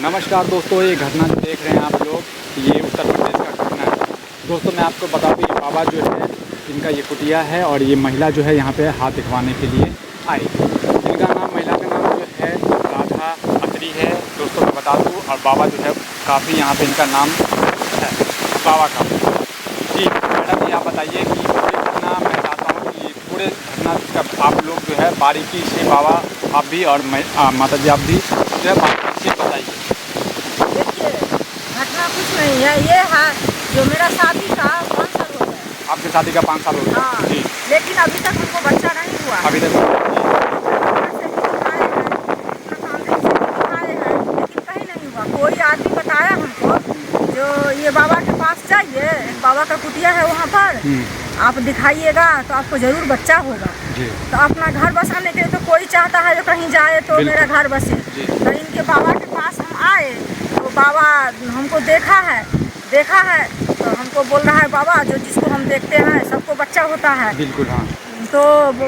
नमस्कार दोस्तों, ये घटना जो देख रहे हैं आप लोग, ये उत्तर प्रदेश का घटना है। दोस्तों मैं आपको बता दूँ, ये बाबा जो है इनका ये कुटिया है और ये महिला जो है यहाँ पे हाथ दिखवाने के लिए आई। इनका नाम, महिला का नाम जो है राधा अत्री है। दोस्तों मैं बता दूँ, और बाबा जो है काफ़ी यहाँ पे इनका नाम है बाबा का। जी मैडम जी, आप बताइए कि पूरी घटना, मैं चाहता हूँ कि पूरे घटना का आप लोग जो है बारीकी से, बाबा आप भी और माता जी आप भी जो है बारीकी से बताइए। देखिए, घटना कुछ नहीं है, ये है जो मेरा शादी का 5 साल हो गया। आपकी शादी का 5 साल हो गया? हाँ, जी। लेकिन अभी तक उनको बच्चा नहीं हुआ। अभी तक लेकिन कहीं नहीं हुआ। कोई आदमी बताया हमको, जो ये बाबा के पास जाइए, बाबा का कुटिया है वहाँ पर, आप दिखाइएगा तो आपको ज़रूर बच्चा होगा। जी। तो अपना घर बसाने के लिए तो कोई चाहता है जो कहीं जाए तो मेरा घर बसे। तो इनके बाबा के पास हम आए तो बाबा हमको देखा है तो हमको बोल रहा है, बाबा जो जिसको हम देखते हैं सबको बच्चा होता है। बिल्कुल, हाँ। तो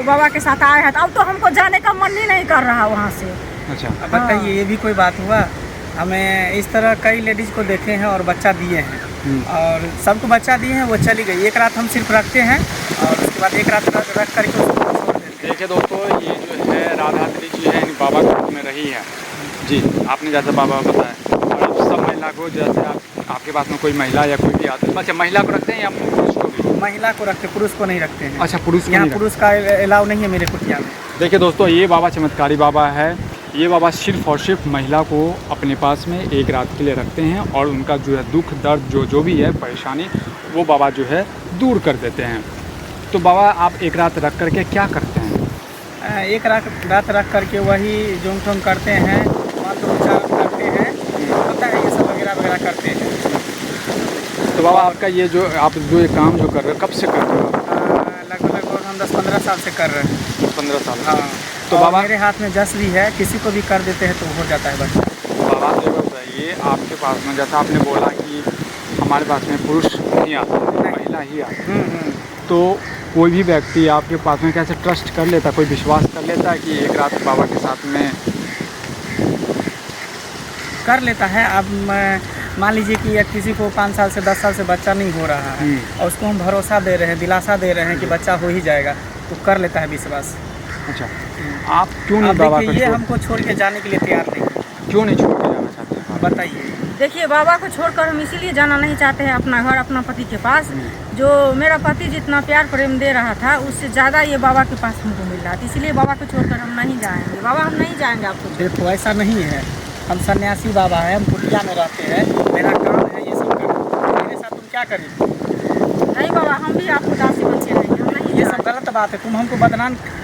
बाबा के साथ आए हैं, तो अब तो हमको जाने का मन ही नहीं कर रहा वहाँ से। अच्छा, अब बताइए, ये भी कोई बात हुआ? हमें इस तरह कई लेडीज़ को देखे हैं और बच्चा दिए हैं, और सबको बच्चा दिए हैं, वो चली गई। एक रात हम सिर्फ रखते हैं और उसके बाद एक रात रख करके उसको छोड़ देते हैं। देखिए दोस्तों, ये जो है राधा अत्री जी है, इन बाबा के रूप में रही है। जी, आपने जैसे बाबा बताया, और अब सब महिला को, जैसे आपके पास में कोई महिला या कोई भी आता है, अच्छा महिला को रखते हैं या पुरुष को भी? महिला को रखते, पुरुष को नहीं रखते हैं। अच्छा, पुरुष को यहाँ नहीं पुरुष का अलाउ नहीं है मेरे कुटिया में। देखिए दोस्तों, ये बाबा चमत्कारी बाबा है। ये बाबा सिर्फ़ और सिर्फ महिला को अपने पास में एक रात के लिए रखते हैं और उनका जो है दुख दर्द जो भी है, परेशानी, वो बाबा जो है दूर कर देते हैं। तो बाबा आप एक रात रख करके क्या करते हैं? एक रात रख करके वही जोंग ठोंग करते हैं, मंत्रोच्चारण करते हैं, होता है ये सब वगैरह वगैरह करते हैं। तो बाबा आपका ये जो आप जो ये काम जो कर रहे हो, कब से कर रहे हो? लगभग हम 10-15 साल से कर रहे हैं। 15 साल। हाँ। तो और बाबा मेरे हाथ में जस भी है, किसी को भी कर देते हैं तो हो जाता है बच्चा। बाबा तो ये बताइए, आपके पास में जैसा आपने बोला कि हमारे पास में पुरुष नहीं आता, महिला ही आती है, तो कोई भी व्यक्ति आपके पास में कैसे ट्रस्ट कर लेता, कोई विश्वास कर लेता है कि एक रात बाबा के साथ में कर लेता है? अब मान लीजिए कि किसी को 5 साल से 10 साल से बच्चा नहीं हो रहा है और उसको हम भरोसा दे रहे हैं, दिलासा दे रहे हैं कि बच्चा हो ही जाएगा, तो कर लेता है विश्वास। अच्छा, आप क्यों नहीं बाबा को ये हमको छोड़ के जाने के लिए तैयार नहीं है। क्यों नहीं छोड़ के जाना चाहते हैं? बताइए। देखिए, बाबा को छोड़कर हम इसीलिए जाना नहीं चाहते हैं अपना घर, अपना पति के पास। जो मेरा पति जितना प्यार प्रेम दे रहा था, उससे ज़्यादा ये बाबा के पास हमको मिल रहा था, इसीलिए बाबा को छोड़कर हम नहीं जाएंगे। बाबा हम नहीं जाएंगे आपको। देखो, ऐसा नहीं है, हम सन्यासी बाबा हैं, हम कुटिया में रहते हैं, मेरा काम है ये सब करना। मेरे साथ तुम क्या करेंगे? नहीं बाबा, हम भी आपको दासी बन के रहेंगे, हम नहीं। ये सब गलत बात है। तुम हमको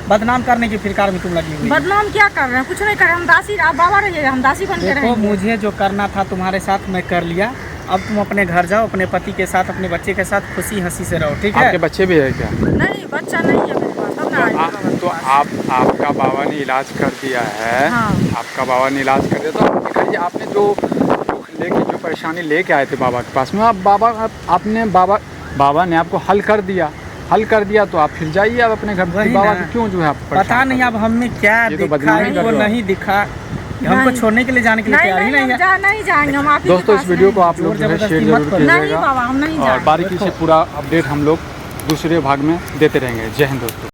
बदनाम करने की फिरकार में तुम लगी हुई। बदनाम क्या कर रहे हैं? कुछ नहीं कर रहे, हम दासी, आप बाबा रहिएगा, हम दासी बन के देखो, रहेंगे। मुझे जो करना था तुम्हारे साथ मैं कर लिया। अब तुम अपने घर जाओ, अपने पति के साथ, अपने बच्चे के साथ खुशी हंसी से रहो, ठीक है? आपके बच्चे भी है क्या? नहीं, बच्चा नहीं है मेरे पास। तब ना आएगा तो आपका बाबा ने इलाज कर दिया है। हाँ। आपका बाबा ने इलाज कर दिया, तो आप दिखाइए, आपने जो दुख लेके, जो परेशानी लेके आए थे बाबा के पास में, बाबा ने आपको हल कर दिया, तो आप फिर जाइए आप अपने घर। बाबा को क्यों जो है आप पता नहीं अब हमने क्या देखा है, वो नहीं दिखा, हमको छोड़ने के लिए जाने के लिए तैयार ही नहीं है। नहीं जाएंगे हम आपके दोस्तों, इस वीडियो को आप लोग जो है शेयर जरूर नहीं कीजिएगा बाबा, हम नहीं और जाएंगे। बारीकी से पूरा अपडेट हम लोग दूसरे भाग में देते रहेंगे। जय हिंद दोस्तों।